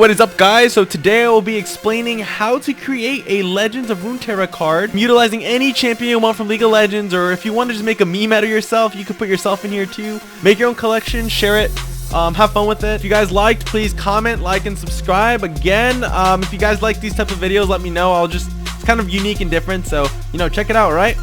What is up, guys? So today I will be explaining how to create a Legends of Runeterra card utilizing any champion you want from League of Legends, or if you want to just make a meme out of yourself, you could put yourself in here too. Make your own collection, share it, have fun with it. If you guys liked, please comment, like, and subscribe. Again, if you guys like these type of videos, let me know. It's kind of unique and different, so check it out, right?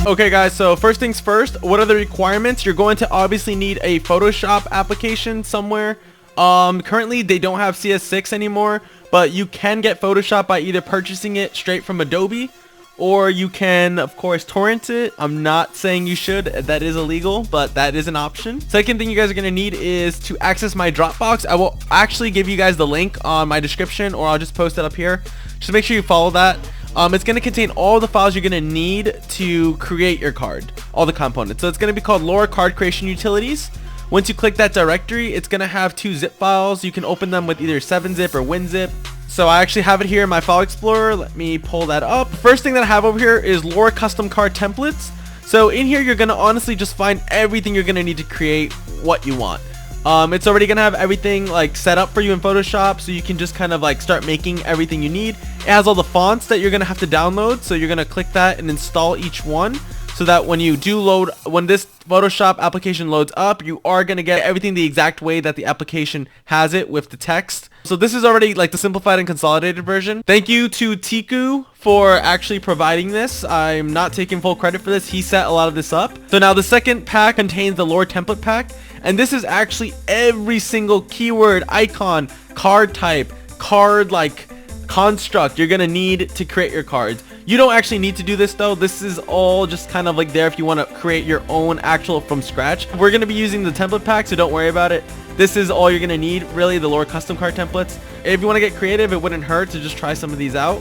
Okay guys, so first things first, what are the requirements? You're going to obviously need a Photoshop application somewhere. Currently they don't have CS6 anymore, but you can get Photoshop by either purchasing it straight from Adobe, or you can of course torrent it. I'm not saying you should, that is illegal, but that is an option. Second thing you guys are going to need is to access my Dropbox. I will actually give you guys the link on my description, or I'll just post it up here. Just make sure you follow that. It's going to contain all the files you're going to need to create your card, all the components. So it's going to be called LoRCustomCard Card Creation Utilities. Once you click that directory, it's going to have 2 zip files. You can open them with either 7-zip or WinZip. So I actually have it here in my file explorer. Let me pull that up. First thing that I have over here is LoRCustomCard templates. So in here, you're going to honestly just find everything you're going to need to create what you want. It's already gonna have everything like set up for you in Photoshop, so you can just kind of like start making everything you need. It has all the fonts that you're gonna have to download, so you're gonna click that and install each one, so that when this Photoshop application loads up, you are gonna get everything the exact way that the application has it with the text. So this is already like the simplified and consolidated version. Thank you to Teukeh for actually providing this. I'm not taking full credit for this. He set a lot of this up. So now the second pack contains the lore template pack. And this is actually every single keyword, icon, card type, card like construct you're gonna need to create your cards. You don't actually need to do this though. This is all just kind of like there if you want to create your own actual from scratch. We're gonna be using the template pack, so don't worry about it. This is all you're gonna need, really, the lore custom card templates. If you want to get creative, it wouldn't hurt to just try some of these out.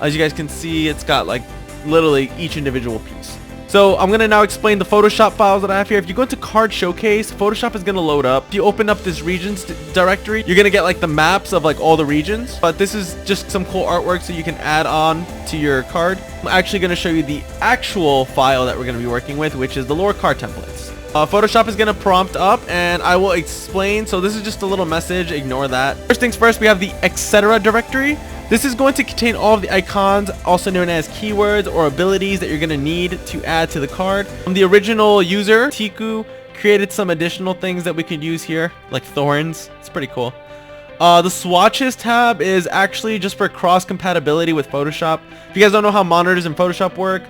As you guys can see, it's got like literally each individual piece. So I'm going to now explain the Photoshop files that I have here. If you go into Card Showcase, Photoshop is going to load up. If you open up this regions directory, you're going to get like the maps of like all the regions. But this is just some cool artwork so you can add on to your card. I'm actually going to show you the actual file that we're going to be working with, which is the lore card templates. Photoshop is going to prompt up and I will explain. So this is just a little message. Ignore that. First things first, we have the etc. directory. This is going to contain all of the icons, also known as keywords or abilities that you're going to need to add to the card. The original user, Teukeh, created some additional things that we could use here, like thorns. It's pretty cool. The Swatches tab is actually just for cross compatibility with Photoshop. If you guys don't know how monitors in Photoshop work,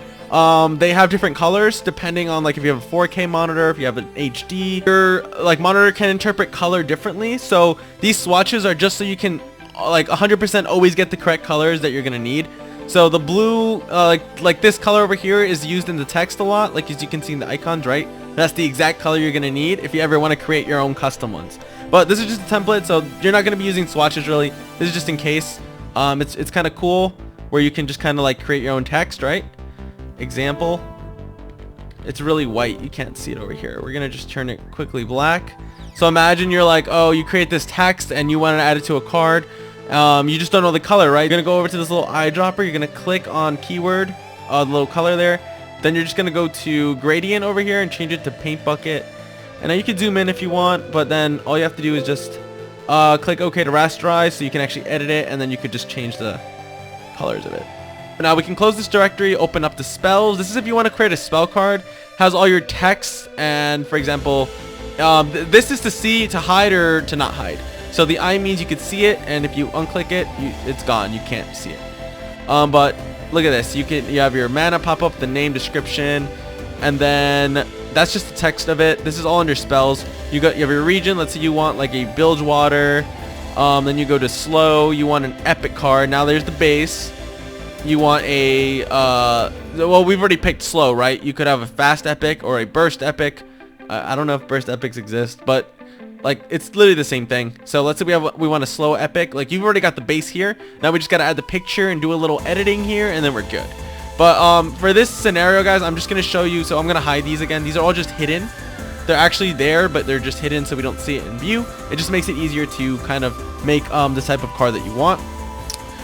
they have different colors depending on like if you have a 4K monitor, if you have an HD. Your like monitor can interpret color differently. So these swatches are just so you can like 100% always get the correct colors that you're gonna need. So the blue, like this color over here is used in the text a lot, like as you can see in the icons, right? That's the exact color you're gonna need if you ever want to create your own custom ones. But this is just a template, so you're not gonna be using swatches really. This is just in case. It's kind of cool where you can just kind of like create your own text, right? Example. It's really white, you can't see it over here. We're gonna just turn it quickly black. So imagine you're like, oh, you create this text and you want to add it to a card. You just don't know the color, right? You're going to go over to this little eyedropper. You're going to click on keyword, the little color there. Then you're just going to go to gradient over here and change it to paint bucket. And now you can zoom in if you want, but then all you have to do is just click OK to rasterize so you can actually edit it, and then you could just change the colors of it. But now we can close this directory, open up the spells. This is if you want to create a spell card. Has all your text, and for example, this is to see, to hide, or to not hide. So the I means you could see it, and if you unclick it, it's gone. You can't see it. But look at this. You have your mana pop up, the name, description, and then that's just the text of it. This is all under spells. You have your region. Let's say you want like a bilge water. Then you go to slow. You want an epic card. Now there's the base. You want a well, we've already picked slow, right? You could have a fast epic or a burst epic. I don't know if burst epics exist, but like it's literally the same thing. So let's say we want a slow epic. Like you've already got the base here. Now we just got to add the picture and do a little editing here, and then we're good. But for this scenario, guys, I'm just going to show you. So I'm going to hide these again. These are all just hidden. They're actually there, but they're just hidden so we don't see it in view. It just makes it easier to kind of make the type of card that you want.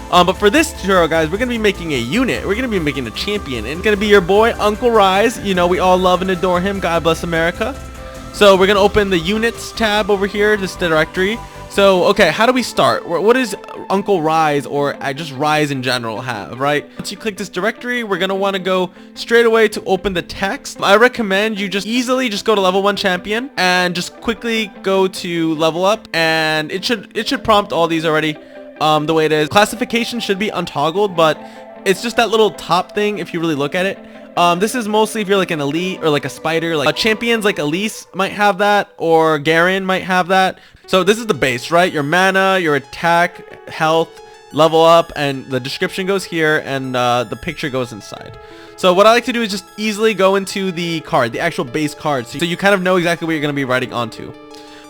But for this tutorial, guys, we're going to be making a unit. We're going to be making a champion. And it's going to be your boy, Uncle Rise. You know, we all love and adore him. God bless America. So we're going to open the units tab over here, this directory. So, okay, how do we start? What does Uncle Rise, or just Rise in general, have, right? Once you click this directory, we're going to want to go straight away to open the text. I recommend you just easily just go to level 1 champion and just quickly go to level up, and it should prompt all these already. The way it is. Classification should be untoggled, but it's just that little top thing if you really look at it. This is mostly if you're like an elite or like a spider. Like champions like Elise might have that, or Garen might have that. So this is the base, right? Your mana, your attack, health, level up, and the description goes here, and the picture goes inside. So what I like to do is just easily go into the card, the actual base card, so you kind of know exactly what you're going to be writing onto.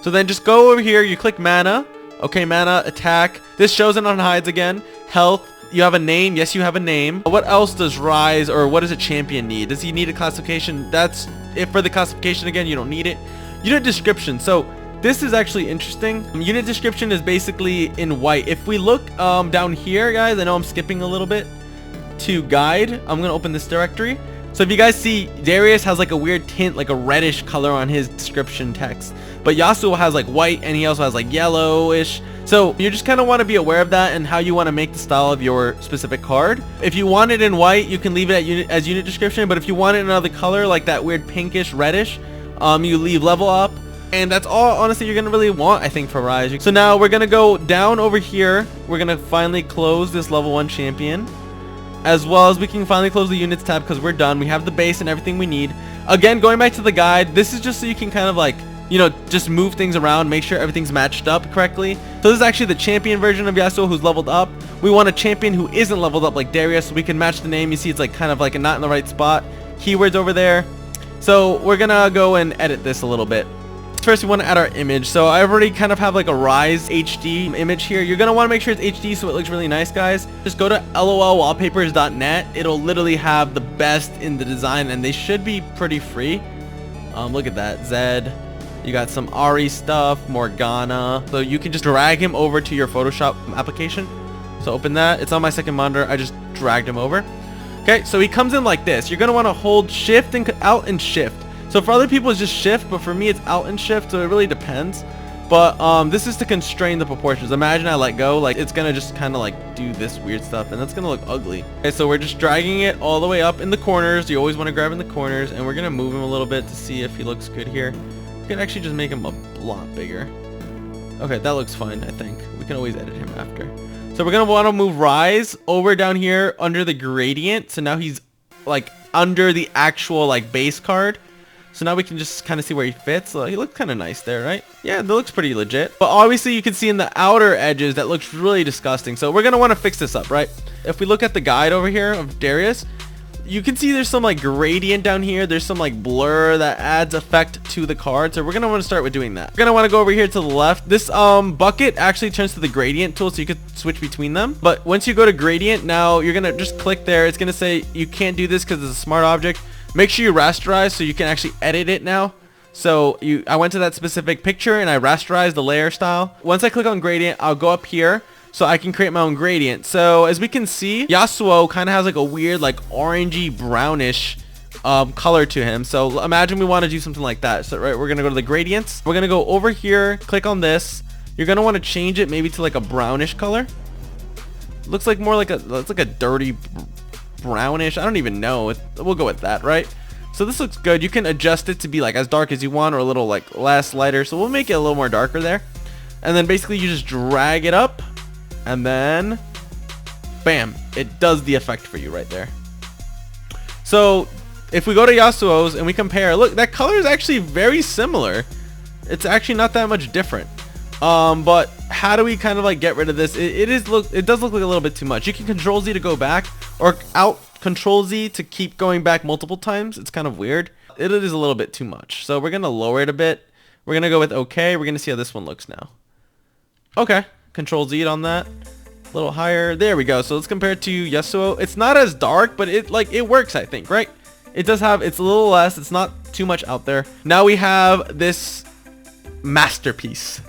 So then just go over here, you click mana. Okay, mana, attack. This shows it on hides again. Health. You have a name. Yes, you have a name. What else does Rise, or what does a champion need? Does he need a classification? That's it for the classification. Again, you don't need it. Unit description. So this is actually interesting. Unit description is basically in white. If we look down here, guys, I know I'm skipping a little bit to guide. I'm gonna open this directory. So if you guys see, Darius has like a weird tint, like a reddish color on his description text. But Yasuo has like white, and he also has like yellowish. So you just kind of want to be aware of that and how you want to make the style of your specific card. If you want it in white, you can leave it as unit description. But if you want it in another color, like that weird pinkish reddish, you leave level up. And that's all, honestly, you're going to really want, I think, for Rise. So now we're going to go down over here. We're going to finally close this level 1 champion. As well as we can finally close the units tab because we're done. We have the base and everything we need. Again, going back to the guide, this is just so you can kind of like, you know, just move things around, make sure everything's matched up correctly. So this is actually the champion version of Yasuo who's leveled up. We want a champion who isn't leveled up like Darius, so we can match the name. You see it's like kind of like not in the right spot. Keywords over there. So we're gonna go and edit this a little bit. First, we want to add our image. So I already kind of have like a Rise HD image here. You're going to want to make sure it's HD so it looks really nice, guys. Just go to lolwallpapers.net. It'll literally have the best in the design, and they should be pretty free. Look at that. Zed. You got some Ari stuff, Morgana. So you can just drag him over to your Photoshop application. So open that. It's on my second monitor. I just dragged him over. Okay, so he comes in like this. You're going to want to hold shift and out and shift. So for other people it's just shift, but for me it's out and shift, so it really depends. But this is to constrain the proportions. Imagine I let go, like it's gonna just kind of like do this weird stuff, and that's gonna look ugly. Okay, so we're just dragging it all the way up in the corners. You always want to grab in the corners, and we're gonna move him a little bit to see if he looks good here. We can actually just make him a lot bigger. Okay, that looks fine, I think. We can always edit him after. So we're gonna want to move Rise over down here under the gradient. So now he's like under the actual like base card. So now we can just kind of see where he fits. So he looks kind of nice there, right? Yeah, that looks pretty legit. But obviously you can see in the outer edges that looks really disgusting. So we're going to want to fix this up, right? If we look at the guide over here of Darius, you can see there's some like gradient down here. There's some like blur that adds effect to the card. So we're going to want to start with doing that. We're going to want to go over here to the left. This bucket actually turns to the gradient tool, so you could switch between them. But once you go to gradient, now you're going to just click there. It's going to say you can't do this because it's a smart object. Make sure you rasterize so you can actually edit it now. So I went to that specific picture and I rasterized the layer style. Once I click on gradient, I'll go up here so I can create my own gradient. So as we can see, Yasuo kind of has like a weird like orangey brownish color to him. So imagine we want to do something like that. So right, we're gonna go to the gradients. We're gonna go over here, click on this. You're gonna want to change it maybe to like a brownish color. Looks like more like it's like a dirty brownish. I don't even know. We'll go with that, right? So this looks good. You can adjust it to be like as dark as you want or a little like less lighter. So we'll make it a little more darker there. And then basically you just drag it up and then bam, it does the effect for you right there. So if we go to Yasuo's and we compare, look, that color is actually very similar. It's actually not that much different. But how do we kind of like get rid of this? It does look like a little bit too much. You can Control Z to go back, or out Control Z to keep going back multiple times. It's kind of weird. It is a little bit too much. So we're gonna lower it a bit. We're gonna go with OK. We're gonna see how this one looks now. Okay, Control Z on that. A little higher. There we go. So let's compare it to Yasuo. It's not as dark, but it works, I think, right? It does have, it's a little less. It's not too much out there. Now we have this masterpiece.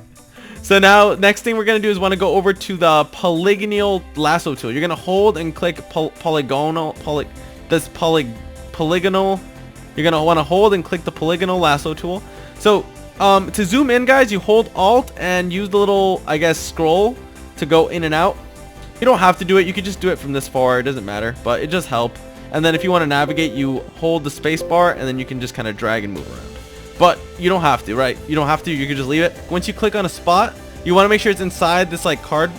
So now next thing we're gonna do is want to go over to the Polygonal Lasso tool. You're gonna hold and click Polygonal. Polygonal. You're gonna want to hold and click the Polygonal Lasso tool. So to zoom in, guys, you hold Alt and use the little, I guess, scroll to go in and out. You don't have to do it. You could just do it from this far. It doesn't matter, but it does help. And then if you want to navigate, you hold the space bar and then you can just kind of drag and move around. But you don't have to, right? You don't have to. You can just leave it. Once you click on a spot, you want to make sure it's inside this like card,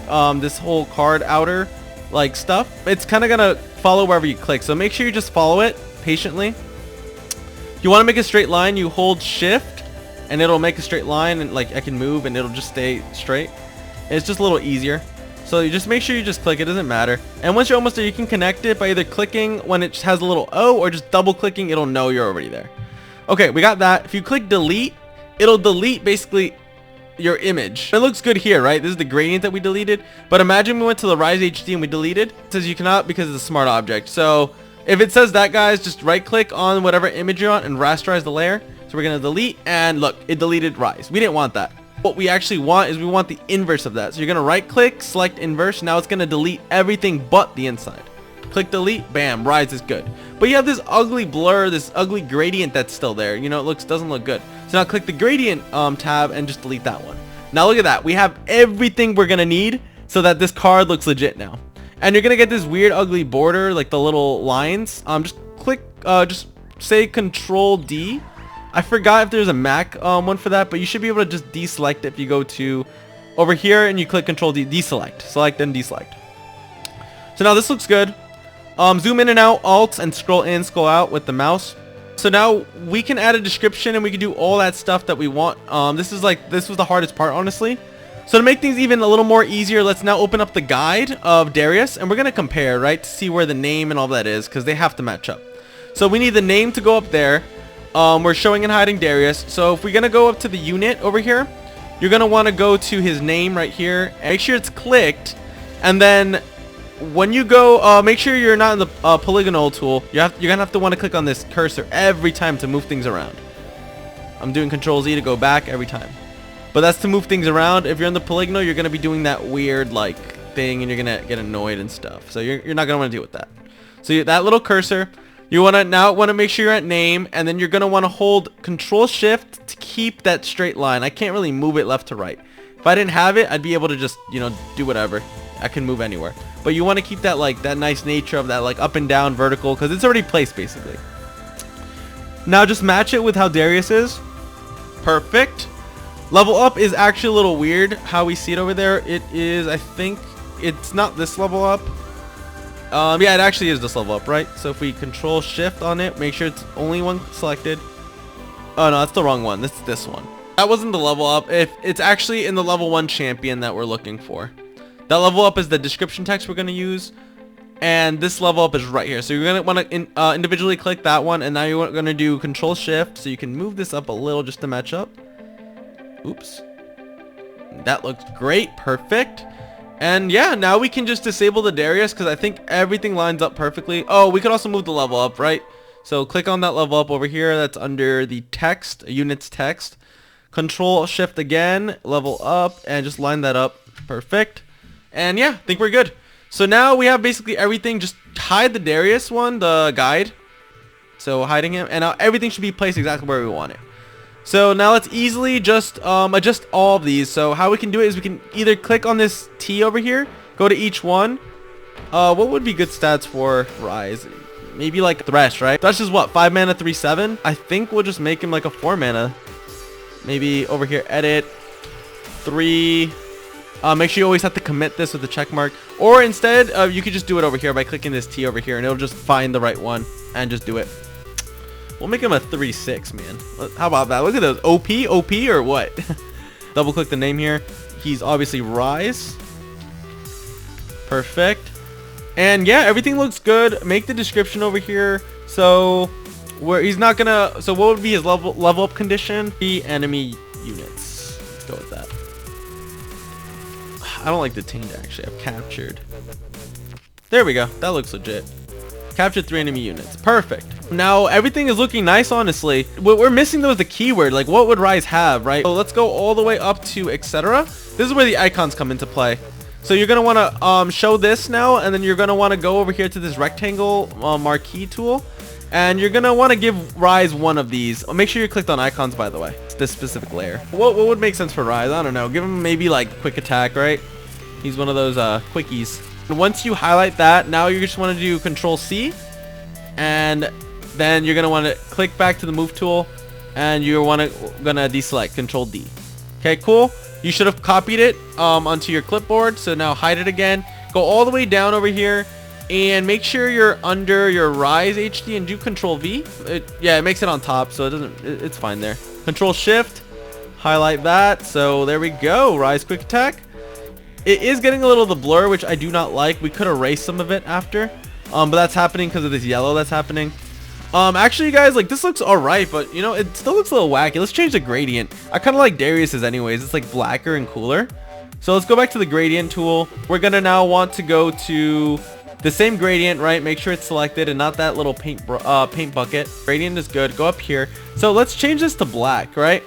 this whole card outer like stuff. It's kind of gonna follow wherever you click. So make sure you just follow it patiently. If you want to make a straight line, you hold Shift and it'll make a straight line, and like I can move and it'll just stay straight. It's just a little easier. So you just make sure you just click. It doesn't matter. And once you're almost there, you can connect it by either clicking when it has a little O or just double clicking. It'll know you're already there. Okay, we got that. If you click delete, it'll delete basically your image. It looks good here, right? This is the gradient that we deleted. But imagine we went to the Rise HD and we deleted. It says you cannot because it's a smart object. So if it says that, guys, just right click on whatever image you're on and rasterize the layer. So we're gonna delete, and look, it deleted Rise. We didn't want that. What we actually want is we want the inverse of that. So you're gonna right click, select inverse. Now it's gonna delete everything but the inside. Click delete, bam, Rise is good. But you have this ugly blur, this ugly gradient that's still there. You know, it doesn't look good. So now click the gradient tab and just delete that one. Now look at that. We have everything we're gonna need so that this card looks legit now. And you're gonna get this weird ugly border, like the little lines. Just click, just say Control D. I forgot if there's a Mac one for that, but you should be able to just deselect it if you go to over here and you click Control D, deselect, select and deselect. So now this looks good. Zoom in and out, Alt, and scroll in, scroll out with the mouse. So now we can add a description and we can do all that stuff that we want. This was the hardest part, honestly. So to make things even a little more easier, let's now open up the guide of Darius and we're gonna compare, right, to see where the name and all that is, because they have to match up. So we need the name to go up there. We're showing and hiding Darius. So if we're gonna go up to the unit over here, you're gonna want to go to his name right here. Make sure it's clicked, and then when you go, make sure you're not in the Polygonal tool. You're gonna have to want to click on this cursor every time to move things around. I'm doing Control Z to go back every time, but that's to move things around. If you're in the Polygonal, you're gonna be doing that weird like thing, and you're gonna get annoyed and stuff. So you're not gonna want to deal with that. So that little cursor. You want to make sure you're at name, and then you're going to want to hold Control Shift to keep that straight line. I can't really move it left to right. If I didn't have it, I'd be able to just, you know, do whatever. I can move anywhere. But you want to keep that like that nice nature of that like up and down vertical, because it's already placed basically. Now just match it with how Darius is. Perfect. Level up is actually a little weird how we see it over there. It is, I think it's not this level up. Yeah, it actually is this level up, right? So if we Control Shift on it, make sure it's only one selected. Oh no, that's the wrong one. This one. That wasn't the level up. If it's actually in the level 1 champion that we're looking for. That level up is the description text we're gonna use, and this level up is right here. So you're gonna want to individually click that one, and now you're gonna do Control Shift, so you can move this up a little just to match up. Oops. That looks great. Perfect. And yeah, now we can just disable the Darius because I think everything lines up perfectly. Oh, we could also move the level up, right? So click on that level up over here. That's under the text, units text. Control Shift again, level up, and just line that up. Perfect. And yeah, I think we're good. So now we have basically everything. Just hide the Darius one, the guide. So hiding him, and now everything should be placed exactly where we want it. So now let's easily just adjust all of these. So how we can do it is we can either click on this T over here, go to each one. What would be good stats for Rise? Maybe like Thresh, right? Thresh is what, 5 mana, 3/7? I think we'll just make him like a 4 mana. Maybe over here, edit 3. Make sure you always have to commit this with the check mark. Or instead, you could just do it over here by clicking this T over here, and it'll just find the right one and just do it. We'll make him a 3/6, man. How about that? Look at those. OP or what? Double click the name here. He's obviously Rise. Perfect. And yeah, everything looks good. Make the description over here. So where he's not gonna. So what would be his level up condition? The enemy units. Let's go with that. I don't like detained actually. I've captured. There we go. That looks legit. Capture 3 enemy units. Perfect. Now everything is looking nice, honestly. What we're missing though is the keyword. Like, what would Rise have, right? So let's go all the way up to etc. This is where the icons come into play. So you're gonna want to show this now, and then you're gonna want to go over here to this rectangle marquee tool, and you're gonna want to give Rise one of these. Make sure you clicked on icons, by the way. It's this specific layer. What would make sense for Rise? I don't know. Give him maybe like quick attack, right? He's one of those quickies. And once you highlight that, now you just want to do Control C, and then you're gonna want to click back to the move tool, and you're gonna deselect Control D. Okay, cool. You should have copied it onto your clipboard. So now hide it again. Go all the way down over here, and make sure you're under your Rise HD and do Control V. Yeah, it makes it on top, so it doesn't. It's fine there. Control Shift, highlight that. So there we go. Rise quick attack. It is getting a little of the blur, which I do not like. We could erase some of it after, but that's happening because of this yellow that's happening. Actually, guys, like, this looks all right, but you know, it still looks a little wacky. Let's change the gradient. I kind of like Darius's anyways. It's like blacker and cooler. So let's go back to the gradient tool. We're gonna now want to go to the same gradient, right? Make sure it's selected and not that little paint bucket. Gradient is good. Go up here. So let's change this to black, right?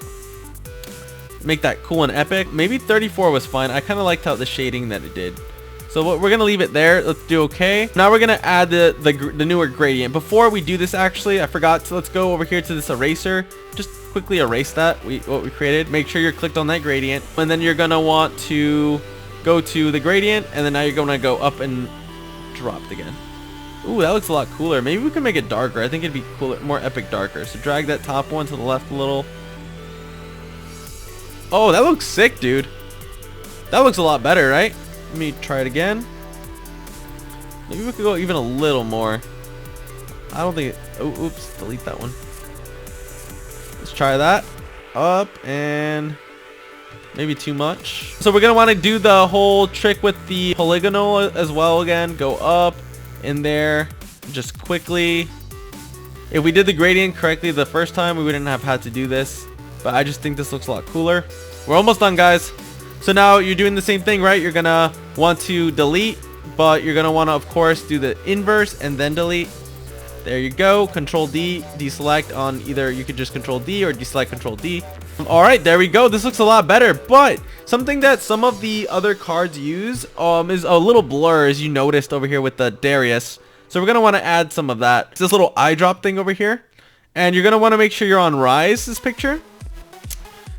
Make that cool and epic. Maybe 34 was fine. I kind of liked how the shading that it did. So we're gonna leave it there. Let's do okay. Now we're gonna add the newer gradient. Before we do this, actually, I forgot. So let's go over here to this eraser. Just quickly erase that what we created. Make sure you're clicked on that gradient, and then you're gonna want to go to the gradient, and then now you're gonna go up and drop it again. Ooh, that looks a lot cooler. Maybe we can make it darker. I think it'd be cooler, more epic darker. So drag that top one to the left a little. Oh, that looks sick, dude. That looks a lot better, right? Let me try it again. Maybe we could go even a little more. I don't think it, oh, oops, delete that one. Let's try that. Up, and maybe too much. So we're gonna want to do the whole trick with the polygonal as well again. Go up in there just quickly. If we did the gradient correctly the first time, we wouldn't have had to do this, but I just think this looks a lot cooler. We're almost done, guys. So now you're doing the same thing, right? You're gonna want to delete, but you're gonna want to, of course, do the inverse and then delete. There you go. Control D, deselect on either. You could just Control D or deselect Control D. All right, there we go. This looks a lot better. But something that some of the other cards use is a little blur, as you noticed over here with the Darius. So we're gonna want to add some of that. It's this little eye drop thing over here, and you're gonna want to make sure you're on Rise. This picture.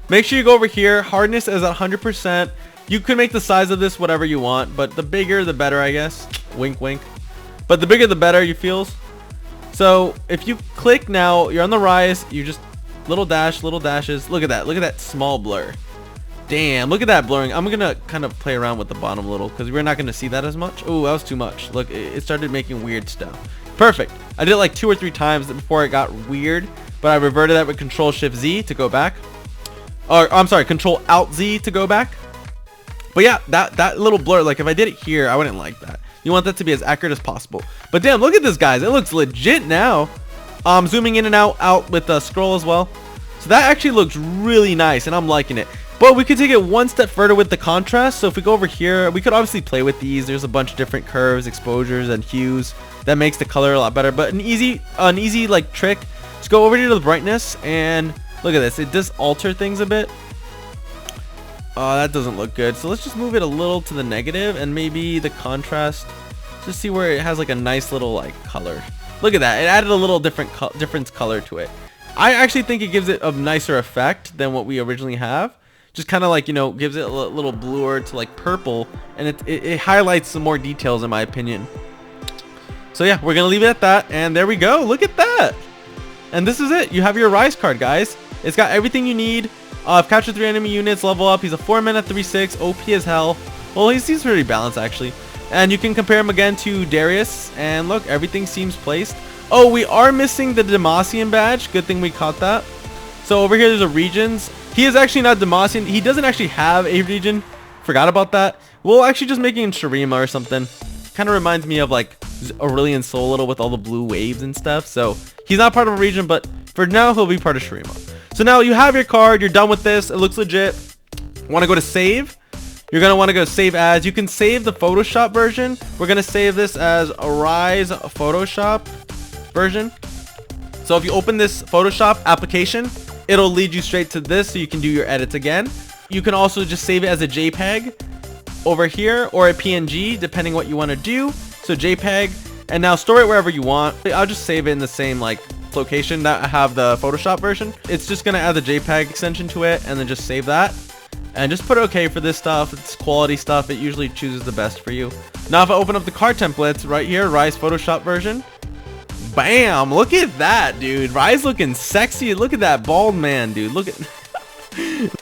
Make sure you go over here. Hardness is at 100%. You can make the size of this whatever you want, but the bigger the better, I guess. Wink, wink. But the bigger the better, you feels. So if you click now, you're on the Rise. You just little dashes. Look at that. Look at that small blur. Damn, look at that blurring. I'm gonna kind of play around with the bottom a little because we're not gonna see that as much. Oh, that was too much. Look, it started making weird stuff. Perfect. I did it like 2 or 3 times before it got weird, but I reverted that with Control Shift Z to go back. Or I'm sorry, Control Alt Z to go back. But yeah, that little blur, like if I did it here, I wouldn't like that. You want that to be as accurate as possible. But damn, look at this, guys. It looks legit now. Zooming in and out with the scroll as well. So that actually looks really nice, and I'm liking it. But we could take it one step further with the contrast. So if we go over here, we could obviously play with these. There's a bunch of different curves, exposures, and hues that makes the color a lot better. But an easy like trick. Just go over here to the brightness and look at this. It does alter things a bit. Oh, that doesn't look good. So let's just move it a little to the negative, and maybe the contrast. Just see where it has like a nice little like color. Look at that. It added a little different color to it. I actually think it gives it a nicer effect than what we originally have. Just kind of like, you know, gives it a little bluer to like purple, and it highlights some more details in my opinion. So yeah, we're gonna leave it at that, and there we go. Look at that. And this is it. You have your Rise card, guys. It's got everything you need. Capture 3 enemy units, level up. He's a 4-mana 3/6, OP as hell. Well, he seems pretty balanced actually. And you can compare him again to Darius, and look, everything seems placed. Oh, we are missing the Demacian badge. Good thing we caught that. So over here, there's a regions. He is actually not Demacian. He doesn't actually have a region. Forgot about that. We'll actually just make it in Shurima or something. Kind of reminds me of like Aurelion Sol a little with all the blue waves and stuff. So he's not part of a region, but for now, he'll be part of Shurima. So now you have your card. You're done with this. It looks legit. Want to go to save? you're going to want to go save as. You can save the Photoshop version. We're going to save this as a Rise Photoshop version. So if you open this Photoshop application, it'll lead you straight to this so you can do your edits again. You can also just save it as a JPEG over here or a PNG depending what you want to do. So JPEG, and now store it wherever you want. I'll just save it in the same like location that I have the Photoshop version. It's just going to add the JPEG extension to it and then just save that. And just put OK for this stuff. It's quality stuff. It usually chooses the best for you. Now if I open up the card templates right here, Rise Photoshop version. Bam! Look at that, dude. Rise looking sexy. Look at that bald man, dude. Look at...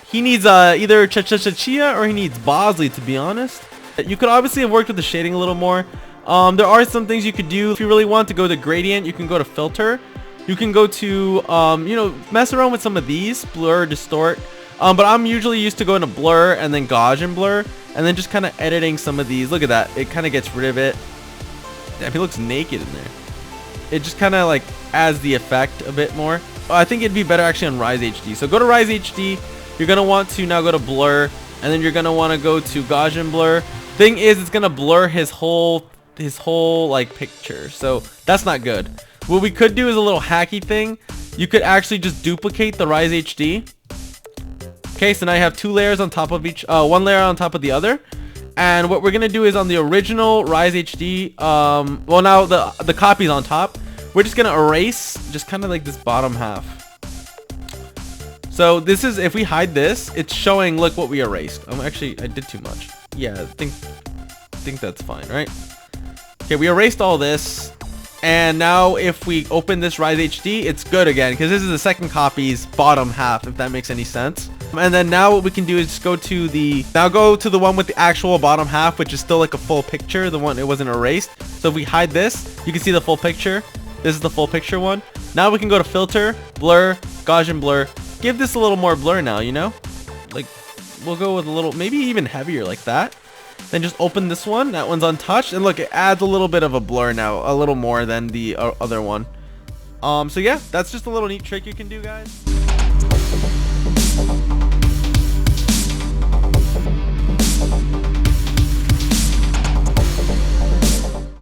He needs either Chia or he needs Bosley, to be honest. You could obviously have worked with the shading a little more. There are some things you could do. If you really want to go to gradient, you can go to filter. You can go to, you know, mess around with some of these. Blur, distort. But I'm usually used to going to blur and then Gaussian blur. And then just kind of editing some of these. Look at that. It kind of gets rid of it. Damn, he looks naked in there. It just kind of like adds the effect a bit more. I think it'd be better actually on Rise HD. So go to Rise HD. You're going to want to now go to blur. And then you're going to want to go to Gaussian blur. Thing is, it's going to blur his whole like picture. So that's not good. What we could do is a little hacky thing. You could actually just duplicate the Rise HD. Okay, so now you have two layers on top of each, one layer on top of the other. And what we're going to do is on the original Rise HD, well now the copy's on top. We're just going to erase just kind of like this bottom half. So this is, if we hide this, it's showing, look what we erased. Actually, I did too much. Yeah, I think that's fine, right? Okay, we erased all this. And now if we open this Rise HD, it's good again, because this is the second copy's bottom half, if that makes any sense. And then now what we can do is just go to the one with the actual bottom half, which is still like a full picture, the one it wasn't erased. So if we hide this, you can see the full picture. This is the full picture one. Now we can go to filter, blur, Gaussian blur. Give this a little more blur now, you know? Like, we'll go with a little, maybe even heavier like that. Then just open this one. That one's untouched. And look, it adds a little bit of a blur now. A little more than the other one. So yeah, that's just a little neat trick you can do, guys.